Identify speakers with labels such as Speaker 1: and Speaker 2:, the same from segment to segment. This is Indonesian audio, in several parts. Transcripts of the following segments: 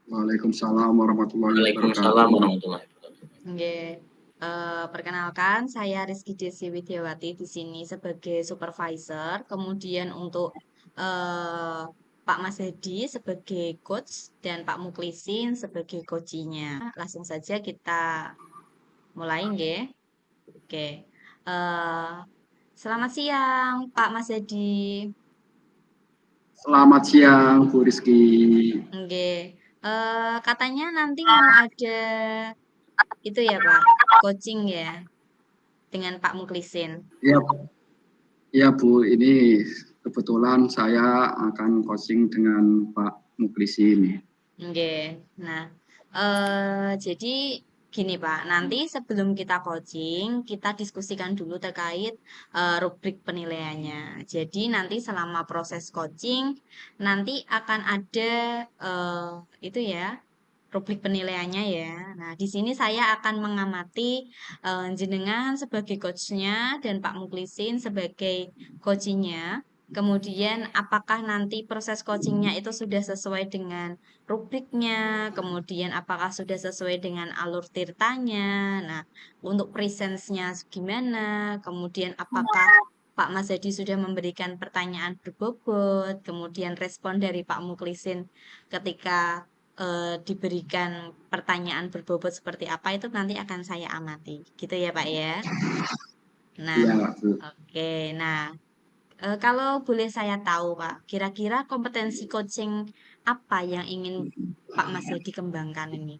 Speaker 1: Waalaikumsalam warahmatullahi
Speaker 2: Waalaikumsalam
Speaker 1: wabarakatuh.
Speaker 2: warahmatullahi wabarakatuh.
Speaker 3: Nggih. Perkenalkan saya Rizky Desi Widiawati di sini sebagai supervisor, kemudian untuk Pak Mas Hedi sebagai coach dan Pak Muklisin sebagai coachinya. Langsung saja kita mulai nggih. Oke. Eh, Selamat siang Pak Mas Hedi.
Speaker 1: Selamat siang Bu Rizky.
Speaker 3: Nggih. Katanya nanti mau ada itu ya Pak, coaching ya dengan Pak Muklisin.
Speaker 1: Ya, ya Bu, ini kebetulan saya akan coaching dengan Pak Muklisin.
Speaker 3: Nggih. Nah, jadi gini Pak, nanti sebelum kita coaching, kita diskusikan dulu terkait rubrik penilaiannya. Jadi nanti selama proses coaching, nanti akan ada itu ya, rubrik penilaiannya ya. Nah, di sini saya akan mengamati jenengan sebagai coachnya dan Pak Muklisin sebagai coachingnya. Kemudian apakah nanti proses coachingnya itu sudah sesuai dengan rubriknya, kemudian apakah sudah sesuai dengan alur tirtanya. Nah, untuk presence-nya gimana, kemudian apakah Pak Mas Hadi sudah memberikan pertanyaan berbobot, kemudian respon dari Pak Muklisin ketika diberikan pertanyaan berbobot seperti apa itu nanti akan saya amati. Gitu ya, Pak ya. Nah,
Speaker 1: Ya Bu.
Speaker 3: oke. Nah, kalau boleh saya tahu, Pak, kira-kira kompetensi coaching apa yang ingin Pak Mas Hedi kembangkan ini?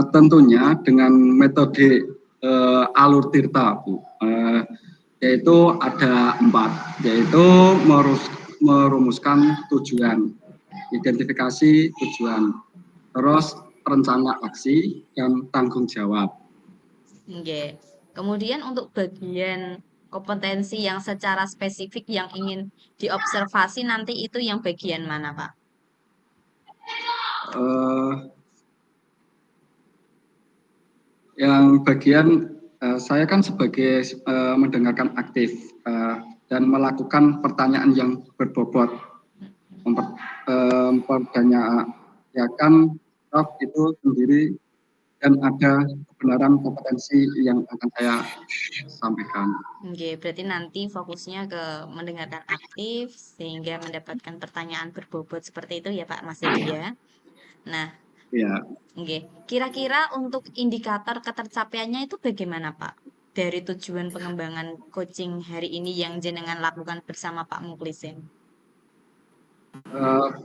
Speaker 1: Tentunya dengan metode alur tirta Bu. Yaitu ada 4, yaitu merumuskan tujuan, identifikasi tujuan, terus rencana aksi, dan tanggung jawab.
Speaker 3: Oke. Kemudian untuk bagian kompetensi yang secara spesifik yang ingin diobservasi nanti itu yang bagian mana, Pak?
Speaker 1: Eh, yang bagian saya kan sebagai mendengarkan aktif dan melakukan pertanyaan yang berbobot, mempertanyakan itu sendiri dan ada kebenaran kompetensi yang akan saya sampaikan.
Speaker 3: Oke, berarti nanti fokusnya ke mendengarkan aktif sehingga mendapatkan pertanyaan berbobot seperti itu ya Pak Mas Edi ya. Nah,
Speaker 1: Ya,
Speaker 3: oke. Kira-kira untuk indikator ketercapaiannya itu bagaimana Pak? Dari tujuan pengembangan coaching hari ini yang jenengan lakukan bersama Pak Muklisin.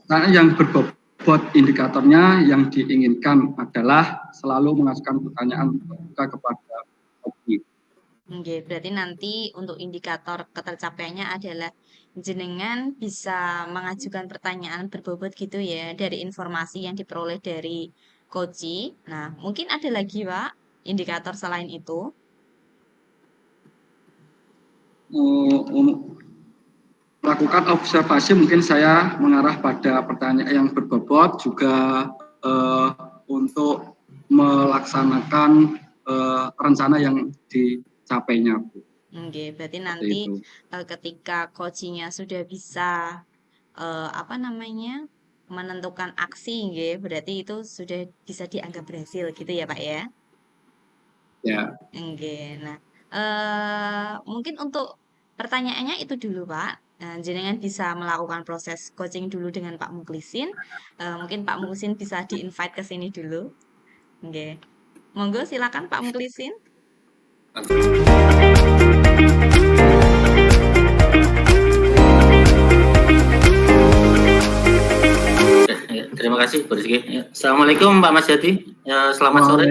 Speaker 1: karena yang berbobot indikatornya yang diinginkan adalah selalu mengajukan pertanyaan terbuka kepada objek.
Speaker 3: Oke, berarti nanti untuk indikator ketercapaiannya adalah jenengan bisa mengajukan pertanyaan berbobot gitu ya dari informasi yang diperoleh dari Koci. Nah, mungkin ada lagi Pak indikator selain itu.
Speaker 1: Melakukan observasi mungkin saya mengarah pada pertanyaan yang berbobot juga untuk melaksanakan rencana yang dicapainya Bu.
Speaker 3: Oke, berarti
Speaker 1: Seperti
Speaker 3: nanti
Speaker 1: itu.
Speaker 3: ketika coachingnya sudah bisa apa namanya menentukan aksi, nggih, berarti itu sudah bisa dianggap berhasil gitu ya Pak ya.
Speaker 1: Ya,
Speaker 3: Oke, nah mungkin untuk pertanyaannya itu dulu Pak. Jenengan bisa melakukan proses coaching dulu dengan Pak Muklisin. Mungkin Pak Muklisin bisa di-invite ke sini dulu. Oke. Monggo silakan Pak Muklisin.
Speaker 2: Terima kasih Bu Rizky. Assalamualaikum Pak Mas Hadi. Selamat sore.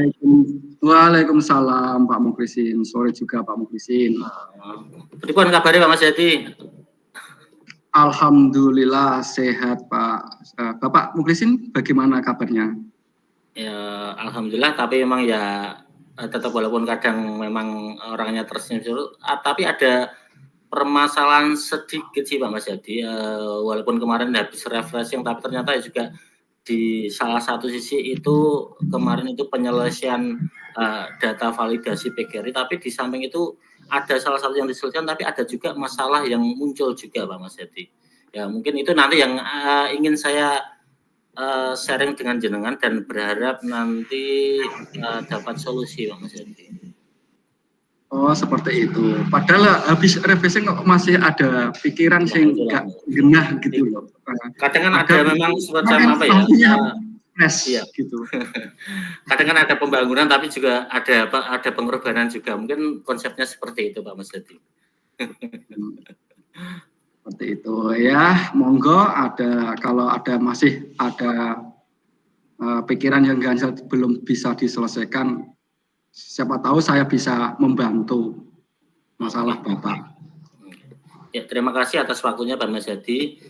Speaker 1: Waalaikumsalam Pak Muklisin. Sore juga Pak Muklisin.
Speaker 2: Pripun kabarnya Pak Mas Hadi?
Speaker 1: Alhamdulillah sehat Pak. Bapak Muklisin bagaimana kabarnya?
Speaker 2: Ya, alhamdulillah, tapi memang ya tetap walaupun kadang memang orangnya tersenyum, tapi ada permasalahan sedikit sih Pak Mas Hadi. Walaupun kemarin habis refreshing, tapi ternyata juga di salah satu sisi itu kemarin itu penyelesaian data validasi PGRI, tapi di samping itu ada salah satu yang diselesaikan, tapi ada juga masalah yang muncul juga Pak Mas Hadi. Ya mungkin itu nanti yang ingin saya sharing dengan jenengan dan berharap nanti dapat solusi, Pak Mas Yadi.
Speaker 1: Oh, seperti itu. Padahal habis refreshing kok masih ada pikiran sing enggak genah gitu loh.
Speaker 2: Kadang kan ada memang semacam apa ya?
Speaker 1: Iya. Gitu.
Speaker 2: Kadang kan ada pembangunan tapi juga ada pengorbanan juga. Mungkin konsepnya seperti itu, Pak Mas Yadi.
Speaker 1: Seperti itu ya. Monggo kalau masih ada pikiran yang ganjil belum bisa diselesaikan, siapa tahu saya bisa membantu masalah Bapak.
Speaker 2: Ya, terima kasih atas waktunya Pak Mas Yadi.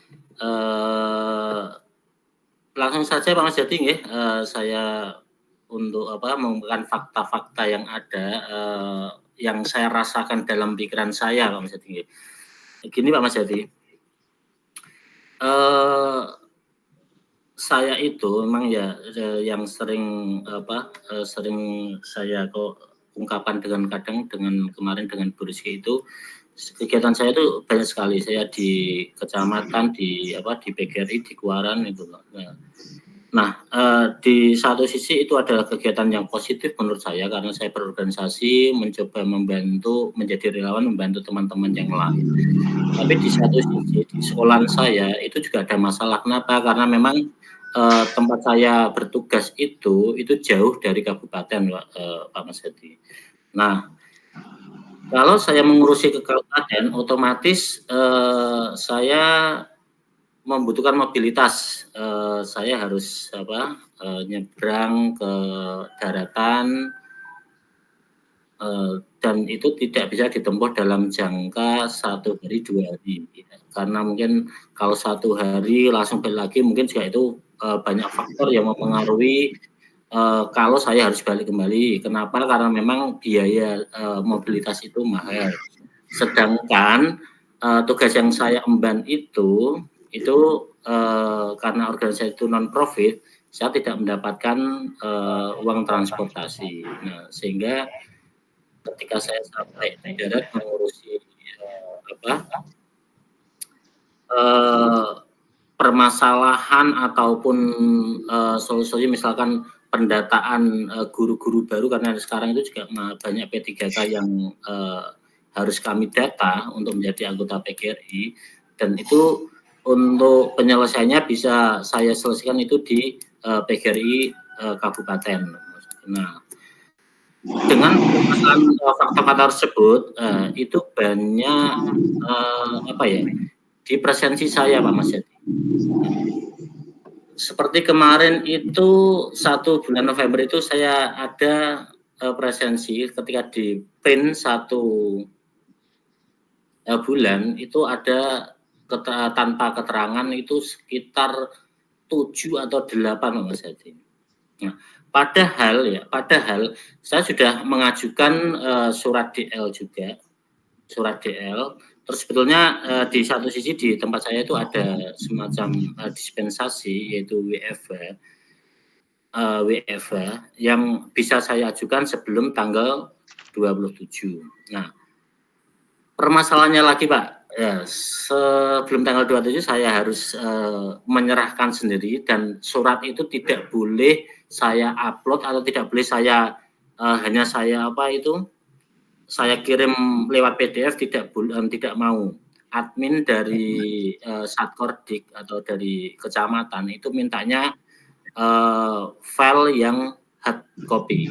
Speaker 2: Langsung saja Pak Mas Yadi, saya untuk mengungkapkan fakta-fakta yang ada, yang saya rasakan dalam pikiran saya Pak Mas Yadi. Gini Pak Mas Yadi, saya itu memang ya yang sering saya ungkapkan kadang dengan kemarin dengan Bu Rizky itu, kegiatan saya itu banyak sekali. Saya di kecamatan, di PGRI, di Kuaran itu. Nah, di satu sisi itu adalah kegiatan yang positif menurut saya karena saya berorganisasi, mencoba membantu, menjadi relawan membantu teman-teman yang lain. Tapi di satu sisi di sekolahan saya itu juga ada masalah. Kenapa? Karena memang tempat saya bertugas itu jauh dari kabupaten, Pak Mas Hadi. Nah, kalau saya mengurusi ke kabupaten, otomatis saya membutuhkan mobilitas. Saya harus nyebrang ke daratan, dan itu tidak bisa ditempuh dalam jangka 1 hari 2 hari. Karena mungkin kalau 1 hari langsung balik lagi mungkin juga itu banyak faktor yang mempengaruhi kalau saya harus balik kembali. Kenapa? Karena memang biaya mobilitas itu mahal. Sedangkan tugas yang saya emban itu karena organisasi itu non-profit, saya tidak mendapatkan uang transportasi. Nah, sehingga ketika saya sampai di darat mengurusi permasalahan ataupun solusi misalkan pendataan guru-guru baru, karena sekarang itu juga banyak P3K yang harus kami data untuk menjadi anggota PGRI, dan itu untuk penyelesaiannya bisa saya selesaikan itu di PGRI kabupaten. Nah, dengan fakta-fakta tersebut itu banyak di presensi saya Pak Mas Yadi. Seperti kemarin itu 1 bulan November itu saya ada presensi ketika di print 1 bulan itu ada tanpa keterangan itu sekitar 7 atau 8 Pak Mas Yadi. Nah, padahal saya sudah mengajukan surat DL juga, Terus sebetulnya di satu sisi di tempat saya itu ada semacam dispensasi yaitu WFH yang bisa saya ajukan sebelum tanggal 27. Nah, permasalahannya lagi Pak. Ya, sebelum tanggal 27 saya harus menyerahkan sendiri dan surat itu tidak boleh saya upload atau tidak boleh saya hanya saya saya kirim lewat PDF, tidak mau. Admin dari Satkordik atau dari kecamatan itu mintanya file yang hard copy.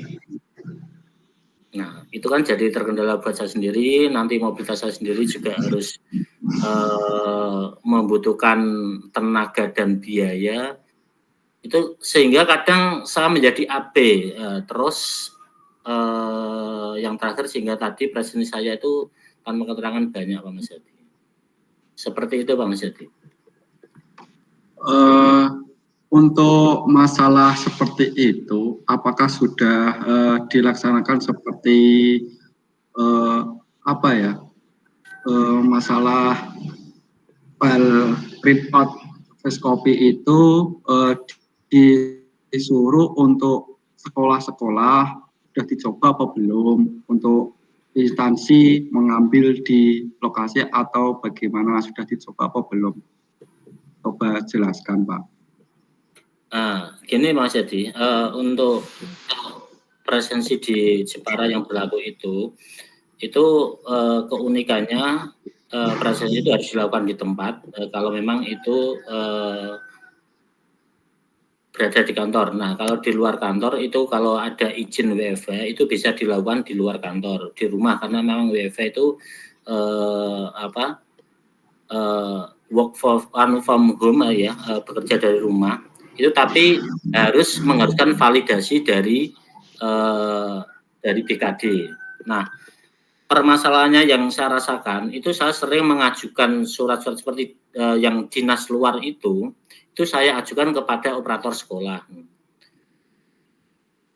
Speaker 2: Nah, itu kan jadi terkendala buat saya sendiri, nanti mobilitas saya sendiri juga harus membutuhkan tenaga dan biaya. Itu sehingga kadang saya menjadi AB, terus yang terakhir sehingga tadi presensi saya itu tanpa keterangan banyak Pak Mas Yadi. Seperti itu Pak Mas Yadi.
Speaker 1: Untuk masalah seperti itu, apakah sudah dilaksanakan seperti masalah file print out face copy itu disuruh untuk sekolah-sekolah, sudah dicoba apa belum untuk instansi mengambil di lokasi atau bagaimana, sudah dicoba apa belum? Coba jelaskan Pak.
Speaker 2: Gini Mas Yadi, untuk presensi di Jepara yang berlaku itu keunikannya presensi itu harus dilakukan di tempat kalau memang itu berada di kantor. Nah, kalau di luar kantor itu kalau ada izin WFH itu bisa dilakukan di luar kantor, di rumah karena memang WFH itu work from home ya, bekerja dari rumah. Itu tapi harus mengharuskan validasi dari BKD. Nah, permasalahannya yang saya rasakan itu saya sering mengajukan surat-surat seperti yang dinas luar itu saya ajukan kepada operator sekolah.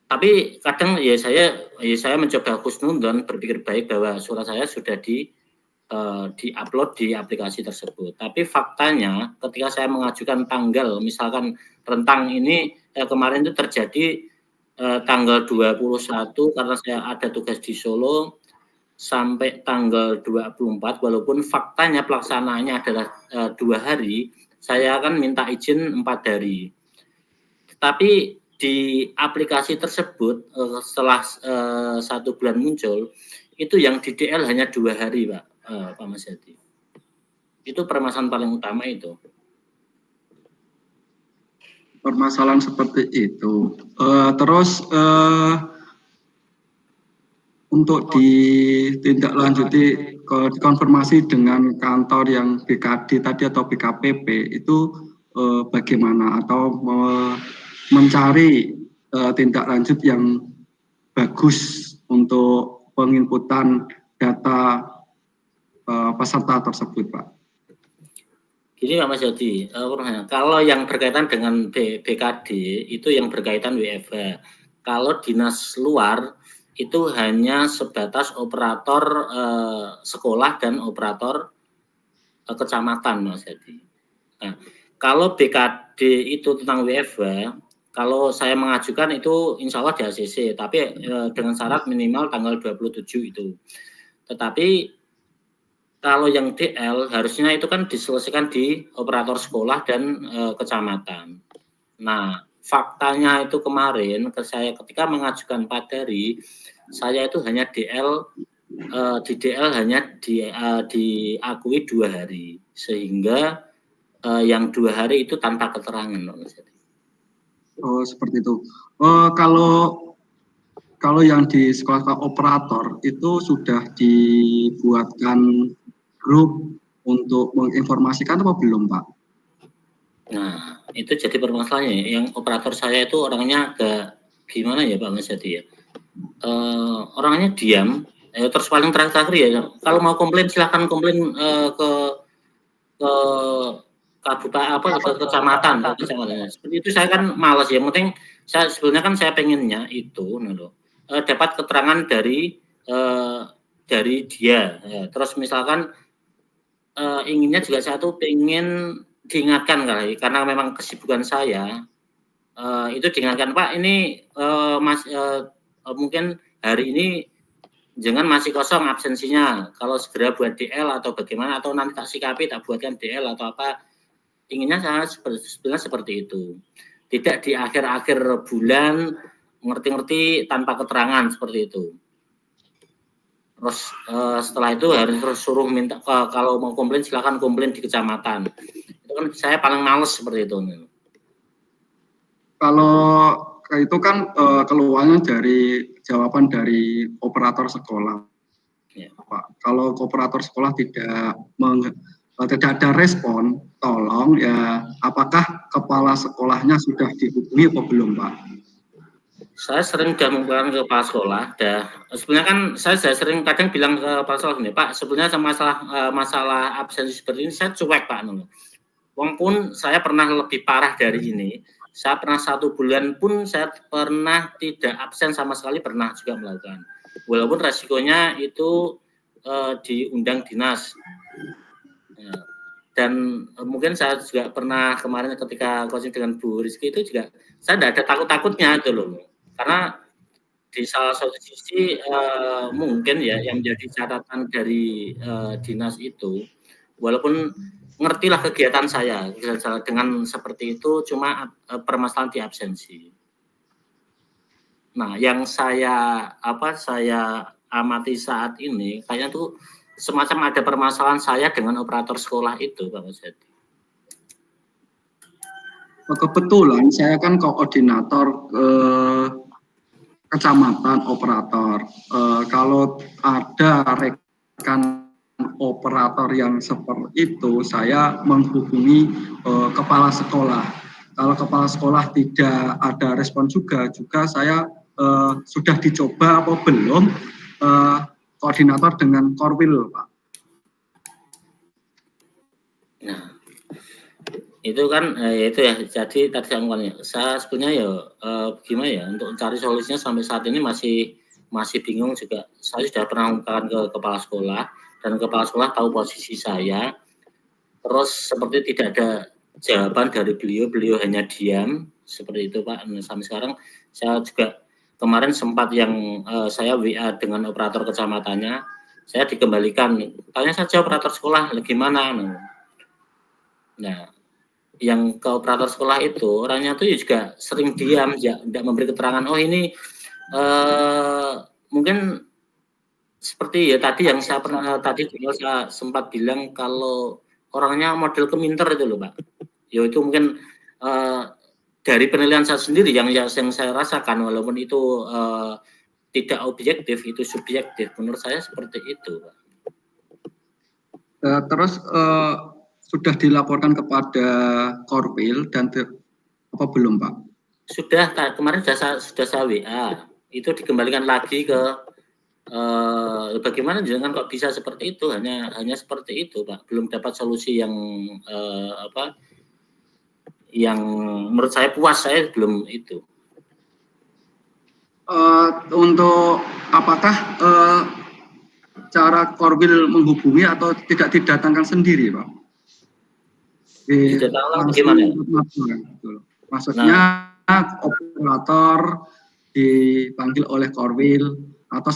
Speaker 2: Tapi kadang ya saya mencoba husnuzon, berpikir baik bahwa surat saya sudah di-upload di aplikasi tersebut. Tapi faktanya ketika saya mengajukan tanggal, misalkan rentang ini kemarin itu terjadi tanggal 21 karena saya ada tugas di Solo sampai tanggal 24, walaupun faktanya pelaksanaannya adalah 2 hari, saya akan minta izin 4 hari. Tapi di aplikasi tersebut setelah 1 bulan muncul, itu yang di DL hanya 2 hari, Pak Mas Yadi. Itu permasalahan paling utama itu.
Speaker 1: Permasalahan seperti itu. Terus untuk ditindaklanjuti dikonfirmasi dengan kantor yang BKD tadi atau BKPP itu bagaimana atau mencari tindak lanjut yang bagus untuk penginputan data peserta tersebut, Pak.
Speaker 2: Gini Pak Mas Yadi, kalau yang berkaitan dengan BKD itu yang berkaitan WFH. Kalau dinas luar itu hanya sebatas operator sekolah dan operator kecamatan, Mas Yadi. Nah, kalau BKD itu tentang WFH, kalau saya mengajukan itu insya Allah di ACC, tapi dengan syarat minimal tanggal 27 itu. Tetapi kalau yang DL harusnya itu kan diselesaikan di operator sekolah dan kecamatan. Nah, faktanya itu kemarin saya ketika mengajukan 4 hari, saya itu hanya DL di DL hanya diakui 2 hari, sehingga yang 2 hari itu tanpa keterangan.
Speaker 1: Oh, seperti itu. Kalau yang di sekolah operator itu sudah dibuatkan grup untuk menginformasikan atau belum, Pak?
Speaker 2: Nah, itu jadi permasalahannya. Yang operator saya itu orangnya agak gimana ya Pak Mas Yadi ya? Orangnya diam. Terus paling terakhir ya, kalau mau komplain silahkan komplain ke kabupaten ke kecamatan. Seperti itu saya kan malas ya. Penting saya sebenarnya kan saya pengennya itu dapat keterangan dari dia. Terus misalkan inginnya juga saya tuh pengen diingatkan kali karena memang kesibukan saya itu diingatkan Pak ini mungkin hari ini jangan masih kosong absensinya, kalau segera buat DL atau bagaimana atau nanti tak sikapi tak buatkan DL atau apa, inginnya saya sebenarnya seperti itu, tidak di akhir-akhir bulan ngerti-ngerti tanpa keterangan seperti itu. Terus setelah itu harus terus suruh minta kalau mau komplain silakan komplain di kecamatan. Itu kan saya paling males seperti itu.
Speaker 1: Kalau itu kan keluarnya dari jawaban dari operator sekolah, ya, Pak. Kalau operator sekolah tidak ada respon, tolong ya apakah kepala sekolahnya sudah dihubungi atau belum, Pak?
Speaker 2: Saya sering sudah mengumpulkan ke kepala sekolah. Sebenarnya kan saya sering kadang bilang ke kepala sekolah gini, Pak, sebenarnya masalah absensi seperti ini saya cuek Pak. Wong pun saya pernah lebih parah dari ini. Saya pernah 1 bulan pun saya pernah tidak absen sama sekali, pernah juga melakukan. Walaupun resikonya itu diundang dinas. Dan mungkin saya juga pernah kemarin ketika coaching dengan Bu Rizky itu juga saya tidak ada takut-takutnya itu loh. Karena di salah satu sisi mungkin ya yang menjadi catatan dari dinas itu, walaupun ngertilah kegiatan saya dengan seperti itu, cuma permasalahan di absensi. Nah, yang saya amati saat ini kayaknya tuh semacam ada permasalahan saya dengan operator sekolah itu, Pak Mas Hadi.
Speaker 1: Kebetulan saya kan koordinator kecamatan operator. Kalau ada rekan operator yang seperti itu, saya menghubungi kepala sekolah. Kalau kepala sekolah tidak ada respon juga saya sudah dicoba atau belum koordinator dengan Korwil, Pak.
Speaker 2: Nah, itu kan itu ya. Jadi tadi saya sebenarnya ya gimana ya untuk cari solusinya sampai saat ini masih bingung juga. Saya sudah pernah mengungkapkan ke kepala sekolah dan kepala sekolah tahu posisi saya. Terus seperti tidak ada jawaban dari beliau hanya diam seperti itu, Pak. Sampai sekarang saya juga kemarin sempat yang saya WA dengan operator kecamatannya, saya dikembalikan, tanya saja operator sekolah gimana. Nah, yang ke operator sekolah itu orangnya tuh juga sering diam, tidak memberi keterangan. Oh ini mungkin seperti ya tadi yang saya pernah saya sempat bilang kalau orangnya model keminter itu loh, Pak. Ya itu mungkin dari penilaian saya sendiri yang saya rasakan, walaupun itu tidak objektif, itu subjektif. Menurut saya seperti itu, Pak.
Speaker 1: Terus sudah dilaporkan kepada Korwil dan apa belum, Pak?
Speaker 2: Sudah, kemarin sudah saya WA. Itu dikembalikan lagi ke bagaimana jangan kok bisa seperti itu, hanya seperti itu, Pak. Belum dapat solusi yang yang menurut saya puas, saya belum itu.
Speaker 1: Untuk apakah cara Korwil menghubungi atau tidak didatangkan sendiri, Pak?
Speaker 2: Didatangkan bagaimana?
Speaker 1: Maksudnya operator dipanggil oleh Korwil atau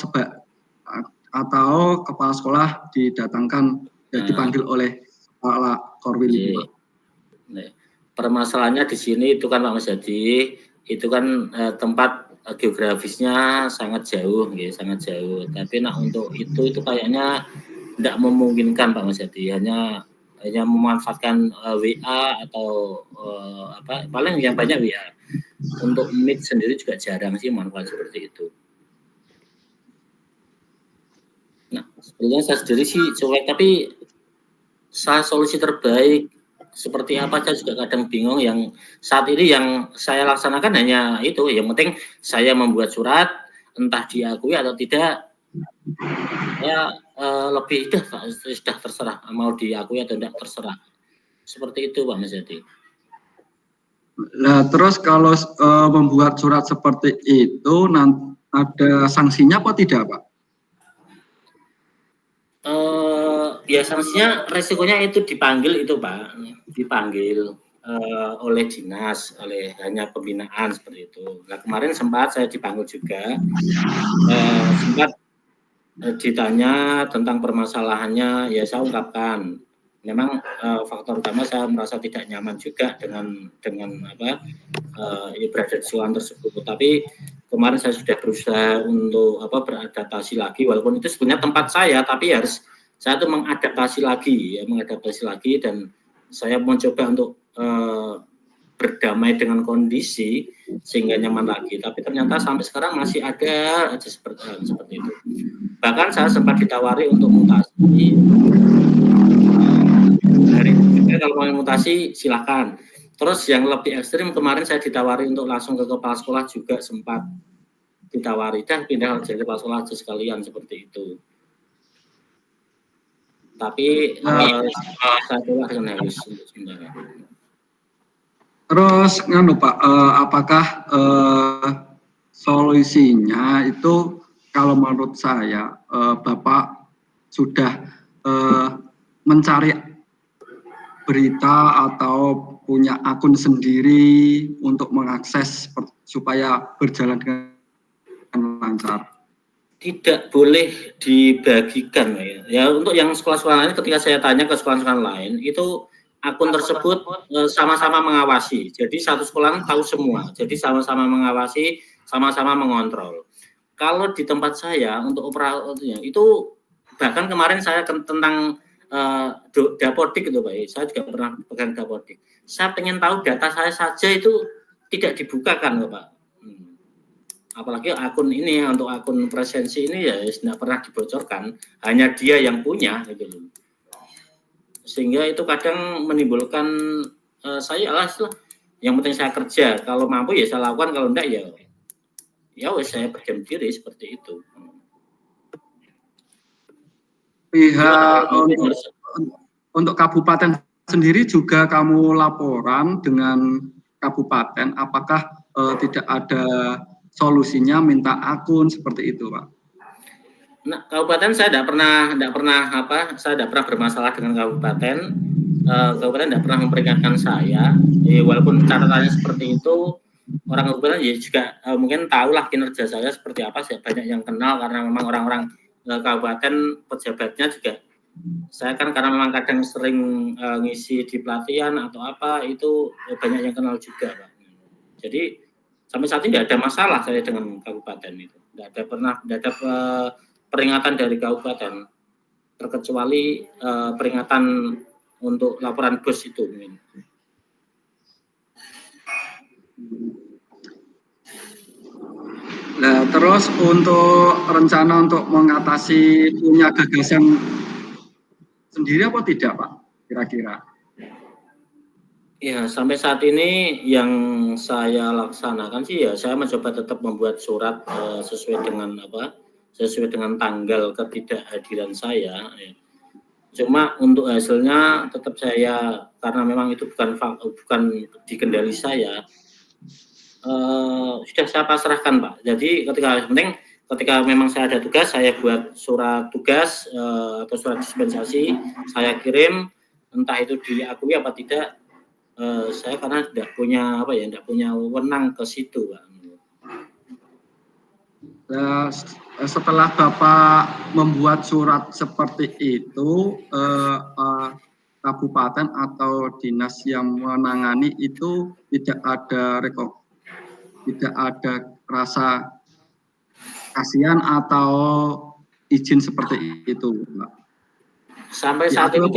Speaker 1: kepala sekolah didatangkan dipanggil oleh kepala Korwil itu, Pak.
Speaker 2: Permasalahannya di sini itu kan Pak Mas Hadi, itu kan tempat geografisnya sangat jauh, ya, sangat jauh. Tapi nah untuk itu kayaknya tidak memungkinkan Pak Mas Hadi, hanya memanfaatkan WA atau paling yang banyak WA. Untuk Meet sendiri juga jarang sih manfaat seperti itu. Nah, sebenarnya saya sendiri sih cuek, tapi solusi terbaik seperti apa saya juga kadang bingung. Yang saat ini yang saya laksanakan hanya itu, yang penting saya membuat surat, entah diakui atau tidak, ya lebih sudah terserah, mau diakui atau tidak terserah. Seperti itu, Pak Mas Hadi.
Speaker 1: Nah, terus kalau membuat surat seperti itu nanti ada sanksinya apa tidak, Pak?
Speaker 2: Ya sanksinya resikonya itu dipanggil itu, Pak, dipanggil oleh dinas, oleh hanya pembinaan seperti itu. Nah kemarin sempat saya dipanggil juga, sempat ditanya tentang permasalahannya, ya saya ungkapkan. Memang faktor utama saya merasa tidak nyaman juga dengan berada di sekolah tersebut. Tapi kemarin saya sudah berusaha untuk beradaptasi lagi, walaupun itu sebenarnya tempat saya, tapi harus saya tuh mengadaptasi lagi dan saya mencoba untuk berdamai dengan kondisi sehingga nyaman lagi. Tapi ternyata sampai sekarang masih ada aja seperti itu. Bahkan saya sempat ditawari untuk mutasi. Dari juga kalau mau mutasi silakan. Terus yang lebih ekstrim kemarin saya ditawari untuk langsung ke kepala sekolah, juga sempat ditawari dan pindah jadi kepala sekolah aja sekalian seperti itu. Tapi saya tolak dengan halus untuk sementara.
Speaker 1: Terus Pak, apakah solusinya itu kalau menurut saya Bapak sudah mencari berita atau punya akun sendiri untuk mengakses supaya berjalan dengan lancar?
Speaker 2: tidak boleh dibagikan ya. Ya untuk yang sekolah-sekolah lain ketika saya tanya ke sekolah-sekolah lain itu akun tersebut sama-sama mengawasi. Jadi satu sekolah tahu semua. Jadi sama-sama mengawasi, sama-sama mengontrol. Kalau di tempat saya untuk operatornya itu bahkan kemarin saya tentang Dapodik itu Pak. Saya juga pernah pegang Dapodik. Saya pengen tahu data saya saja itu tidak dibukakan Pak. Apalagi akun ini untuk akun presensi ini ya tidak pernah dibocorkan, hanya dia yang punya gitu loh. Sehingga itu kadang menimbulkan saya lah yang penting saya kerja, kalau mampu ya saya lakukan, kalau enggak ya wes saya berdiam diri seperti itu.
Speaker 1: Pihak untuk kabupaten sendiri juga kamu laporan dengan kabupaten, apakah tidak ada solusinya minta akun seperti itu, Pak?
Speaker 2: Nah, kabupaten saya tidak pernah saya tidak pernah bermasalah dengan kabupaten. Kabupaten tidak pernah memperingatkan saya. Walaupun catatannya seperti itu, orang kabupaten ya juga mungkin tahulah kinerja saya seperti apa. Saya banyak yang kenal karena memang orang-orang kabupaten pejabatnya juga. Saya kan karena memang kadang sering ngisi di pelatihan atau apa itu banyak yang kenal juga, Pak. Jadi sampai saat ini tidak ada masalah saya dengan kabupaten itu. Tidak ada peringatan dari kabupaten, terkecuali peringatan untuk laporan bos itu.
Speaker 1: Nah, terus untuk rencana untuk mengatasi punya gagasan sendiri apa tidak, Pak? Kira-kira?
Speaker 2: Ya, sampai saat ini yang saya laksanakan sih ya saya mencoba tetap membuat surat sesuai dengan tanggal ketidakhadiran saya. Ya. Cuma untuk hasilnya tetap saya karena memang itu bukan di kendali saya. Sudah saya pasrahkan Pak. Jadi ketika memang saya ada tugas, saya buat surat tugas atau surat dispensasi, saya kirim, entah itu diakui apa tidak. Saya karena tidak punya wewenang ke situ, Pak.
Speaker 1: Setelah Bapak membuat surat seperti itu, kabupaten atau dinas yang menangani itu tidak ada rasa kasihan atau izin seperti itu, Pak.
Speaker 2: Sampai saat ini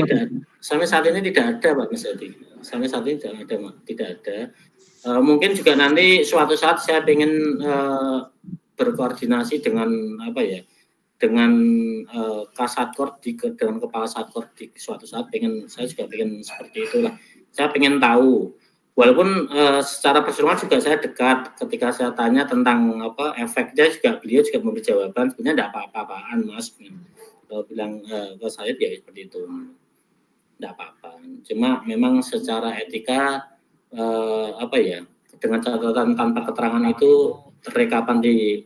Speaker 2: tidak ada, Pak Mas Adi. Sampai saat ini tidak ada. Mungkin juga nanti suatu saat saya ingin berkoordinasi dengan Kasatker dengan kepala Satkor di suatu saat saya juga pengen seperti itulah. Saya pengen tahu. Walaupun secara personal juga saya dekat, ketika saya tanya tentang efeknya beliau juga memberi jawaban sebenarnya tidak apa-apaan Mas. Bilang ke saya ya seperti itu. Tidak apa-apa. Cuma memang secara etika dengan catatan tanpa keterangan itu rekapan di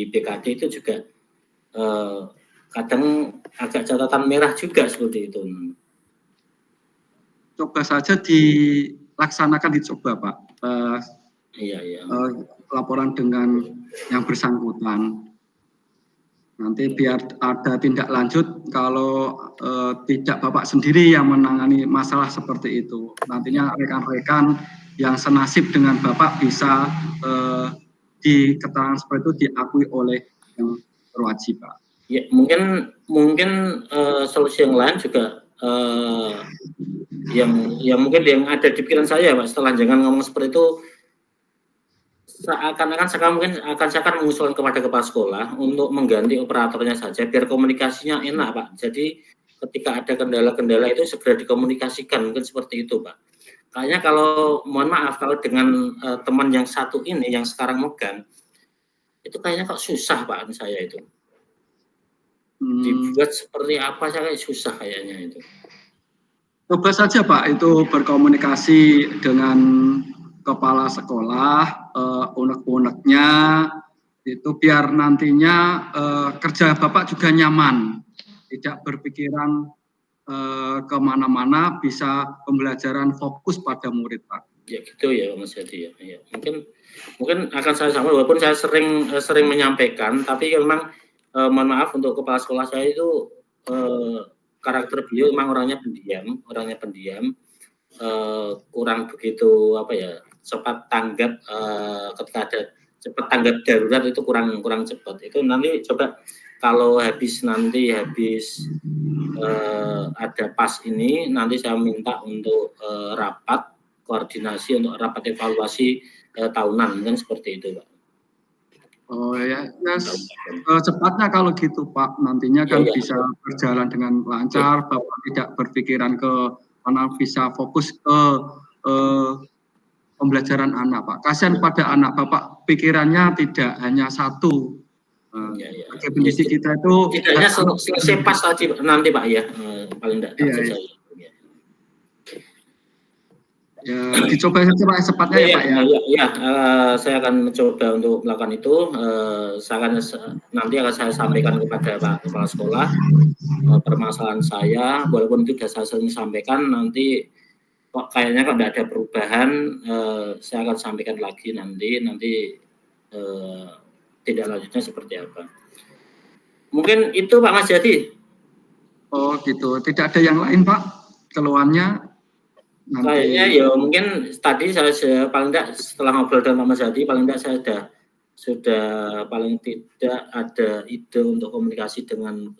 Speaker 2: BKD itu juga kadang agak catatan merah juga seperti itu.
Speaker 1: Coba saja dilaksanakan, dicoba Pak.
Speaker 2: Iya.
Speaker 1: Laporan dengan yang bersangkutan. Nanti biar ada tindak lanjut kalau tidak Bapak sendiri yang menangani masalah seperti itu. Nantinya rekan-rekan yang senasib dengan Bapak bisa di keterangan seperti itu diakui oleh yang berwajib, Pak.
Speaker 2: Ya, mungkin solusi yang lain juga yang mungkin yang ada di pikiran saya Pak, setelah jangan ngomong seperti itu, seakan-akan saya akan mengusulkan kepada kepala sekolah untuk mengganti operatornya saja biar komunikasinya enak Pak. Jadi ketika ada kendala-kendala itu segera dikomunikasikan, mungkin seperti itu Pak. Kayaknya kalau mohon maaf kalau dengan teman yang satu ini yang sekarang megang itu kayaknya kok susah Pak saya itu. Dibuat seperti apa saya kayak susah kayaknya itu.
Speaker 1: Coba saja Pak itu berkomunikasi dengan kepala sekolah, unek-uneknya itu biar nantinya kerja Bapak juga nyaman, tidak berpikiran kemana-mana, bisa pembelajaran fokus pada murid Pak.
Speaker 2: Ya gitu ya Mas Hadi ya. Mungkin akan saya sama walaupun saya sering menyampaikan, tapi memang mohon maaf untuk kepala sekolah saya itu karakter beliau memang orangnya pendiam, kurang begitu cepat tanggap ketika ada cepat tanggap darurat itu kurang cepat. Itu nanti coba kalau habis ada pas ini nanti saya minta untuk rapat koordinasi untuk rapat evaluasi tahunan kan seperti itu, Pak.
Speaker 1: Oh ya, cepatnya kalau gitu Pak, nantinya kan bisa berjalan dengan lancar, Bapak tidak berpikiran ke mana, bisa fokus ke pembelajaran anak Pak. Kasihan pada anak Bapak, pikirannya tidak hanya satu. Definisi kita itu
Speaker 2: tidaknya selesai pas tadi nanti Pak ya, paling tidak selesai.
Speaker 1: Ya, dicoba saja Pak cepatnya ya Pak ya.
Speaker 2: Iya, saya akan mencoba untuk melakukan itu. Nanti akan saya sampaikan kepada Pak Kepala Sekolah permasalahan saya, walaupun itu sudah saya sering sampaikan, nanti kok kayaknya kalau tidak ada perubahan, saya akan sampaikan lagi nanti tidak lanjutnya seperti apa. Mungkin itu Pak Mas Jadi.
Speaker 1: Oh gitu, tidak ada yang lain Pak keluhannya?
Speaker 2: Kayaknya ya mungkin tadi saya paling tidak setelah ngobrol dengan Pak Mas Hadi paling tidak saya sudah paling tidak ada ide untuk komunikasi dengan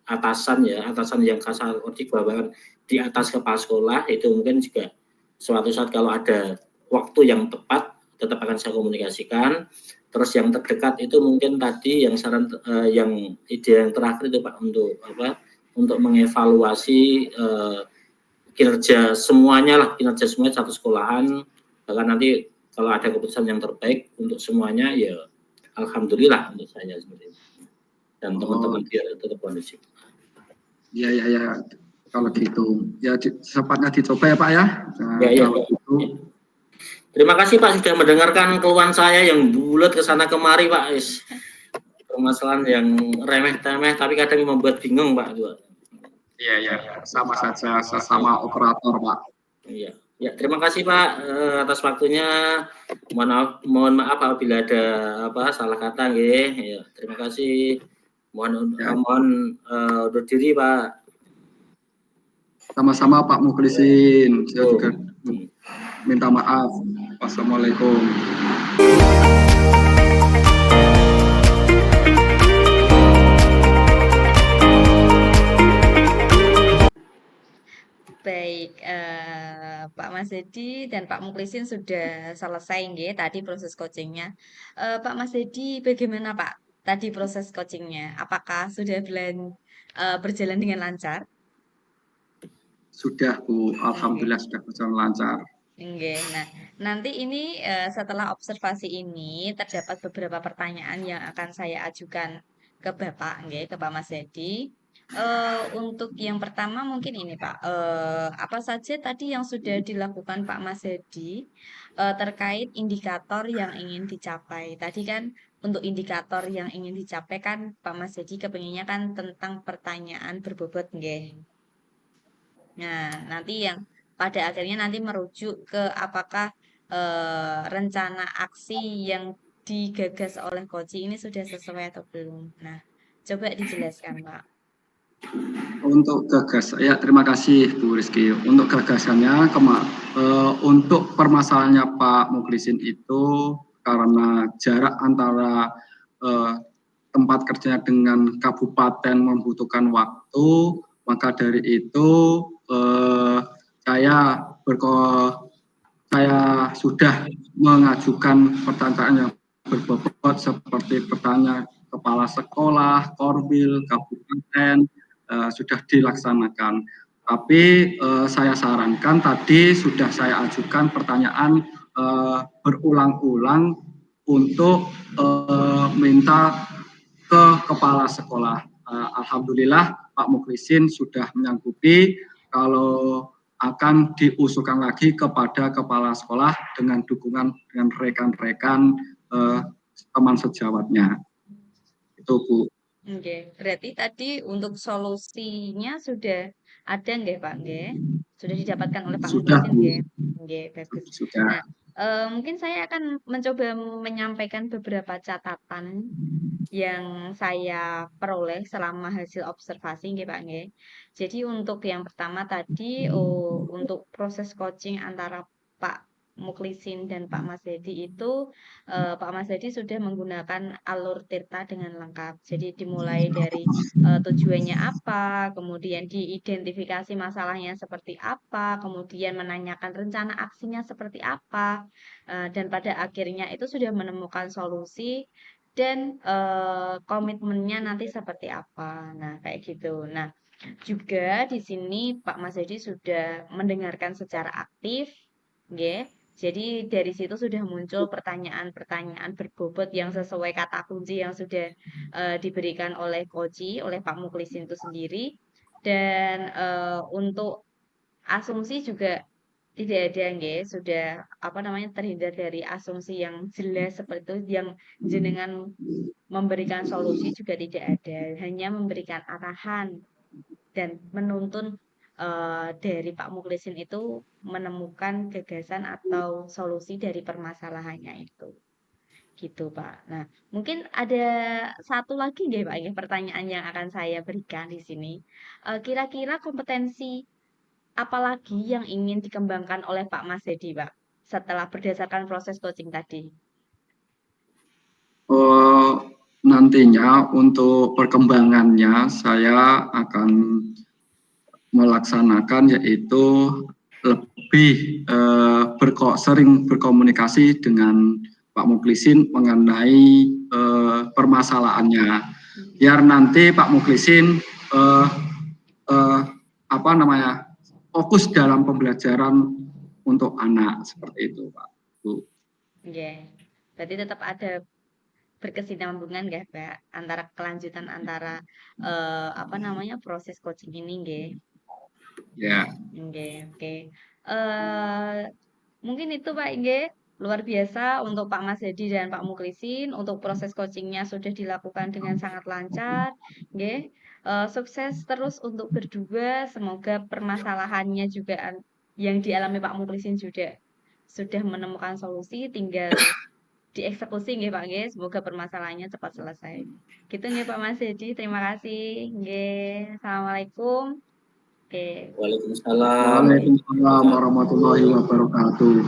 Speaker 2: atasan yang kasar bahkan di atas kepala sekolah, itu mungkin juga suatu saat kalau ada waktu yang tepat tetap akan saya komunikasikan. Terus yang terdekat itu mungkin tadi yang saran yang ide yang terakhir itu Pak untuk mengevaluasi kinerja semuanya satu sekolahan, bahkan nanti kalau ada keputusan yang terbaik untuk semuanya ya alhamdulillah untuk saya seperti itu, dan teman-teman biar tetap kondusif.
Speaker 1: Ya kalau gitu ya cepatnya dicoba ya Pak ya.
Speaker 2: Gitu. Terima kasih Pak sudah mendengarkan keluhan saya yang bulat kesana kemari Pak. Permasalahan yang remeh-temeh tapi kadang membuat bingung Pak.
Speaker 1: Iya, sama saja sesama operator Pak.
Speaker 2: Iya, ya terima kasih Pak atas waktunya. Mohon maaf apabila ada salah kata nggih. Ya, terima kasih. Mohon undur diri Pak.
Speaker 1: Sama-sama Pak Mukhlisin. Saya juga minta maaf. Wassalamualaikum.
Speaker 3: Baik, Pak Mas Dedi dan Pak Mukhlisin sudah selesai nggih tadi proses coachingnya. Pak Mas Dedi bagaimana Pak tadi proses coachingnya? Apakah sudah berjalan dengan lancar?
Speaker 1: Sudah Bu, alhamdulillah sudah berjalan lancar.
Speaker 3: Nggih. Nah, nanti ini setelah observasi ini terdapat beberapa pertanyaan yang akan saya ajukan ke Bapak nggih, ke Pak Mas Dedi. Untuk yang pertama mungkin ini Pak, apa saja tadi yang sudah dilakukan Pak Mas Dedi terkait indikator yang ingin dicapai? Tadi kan untuk indikator yang ingin dicapai kan Pak Mas Dedi kepinginnya kan tentang pertanyaan berbobot nggih. Nah, nanti yang pada akhirnya nanti merujuk ke apakah rencana aksi yang digagas oleh Koci ini sudah sesuai atau belum. Nah, coba dijelaskan Pak.
Speaker 1: Untuk terima kasih Bu Rizky. Untuk gagasannya, untuk permasalahannya Pak Mukhlisin itu karena jarak antara tempat kerjanya dengan kabupaten membutuhkan waktu, maka dari itu saya sudah mengajukan pertanyaan yang berbobot seperti pertanyaan kepala sekolah, korwil, kabupaten, sudah dilaksanakan. Tapi saya sarankan tadi sudah saya ajukan pertanyaan berulang-ulang untuk minta ke kepala sekolah. Alhamdulillah Pak Mukhlisin sudah menyanggupi kalau akan diusulkan lagi kepada kepala sekolah dengan dukungan dengan rekan-rekan teman sejawatnya. Itu Bu.
Speaker 3: Oke, berarti tadi untuk solusinya sudah ada nggih Pak nggih? Sudah didapatkan oleh Pak Mukhlisin nggih? Nggih, bagus.
Speaker 1: Sudah.
Speaker 3: Nah, Mungkin saya akan mencoba menyampaikan beberapa catatan yang saya peroleh selama hasil observasi nggih Pak nggih. Jadi untuk yang pertama tadi, untuk proses coaching antara Pak Muklisin dan Pak Mas Dedi itu, Pak Mas Dedi sudah menggunakan alur Tirta dengan lengkap. Jadi dimulai dari, tujuannya apa, kemudian diidentifikasi masalahnya seperti apa, kemudian menanyakan rencana aksinya seperti apa, dan pada akhirnya itu sudah menemukan solusi dan, komitmennya nanti seperti apa. Nah, kayak gitu. Nah, juga di sini Pak Mas Hadi sudah mendengarkan secara aktif, nggih. Jadi dari situ sudah muncul pertanyaan-pertanyaan berbobot yang sesuai kata kunci yang sudah, diberikan oleh Koci, oleh Pak Muklisin itu sendiri. Dan, untuk asumsi juga tidak ada nggih, sudah apa namanya, terhindar dari asumsi yang jelas seperti itu, yang jenengan memberikan solusi juga tidak ada, hanya memberikan arahan dan menuntun, dari Pak Muklisin itu menemukan gagasan atau solusi dari permasalahannya itu, gitu Pak. Nah, mungkin ada satu lagi nggih Pak nggih, pertanyaan yang akan saya berikan di sini. Kira-kira kompetensi apalagi yang ingin dikembangkan oleh Pak Mas Dedi, Pak, setelah berdasarkan proses coaching tadi?
Speaker 1: Nantinya untuk perkembangannya saya akan melaksanakan yaitu lebih sering berkomunikasi dengan Pak Muklisin mengenai permasalahannya, biar nanti Pak Muklisin fokus dalam pembelajaran untuk anak seperti itu, Pak Bu.
Speaker 3: Nggih. Berarti tetap ada berkesinambungan nggih, Pak, antara kelanjutan antara proses coaching ini nggih.
Speaker 1: Ya.
Speaker 3: Nggih, oke. Mungkin itu Pak nggih. Luar biasa untuk Pak Mas Dedi dan Pak Muklisin, untuk proses coachingnya sudah dilakukan dengan sangat lancar, nggih. Sukses terus untuk berdua, semoga permasalahannya juga yang dialami Pak Muklisin juga sudah menemukan solusi, tinggal dieksekusi nggih Pak nggih, semoga permasalahannya cepat selesai. Gitu nggih Pak Mas Dedi, terima kasih. Nggih, Assalamualaikum. Oke.
Speaker 2: Waalaikumsalam.
Speaker 1: Waalaikumsalam warahmatullahi wabarakatuh.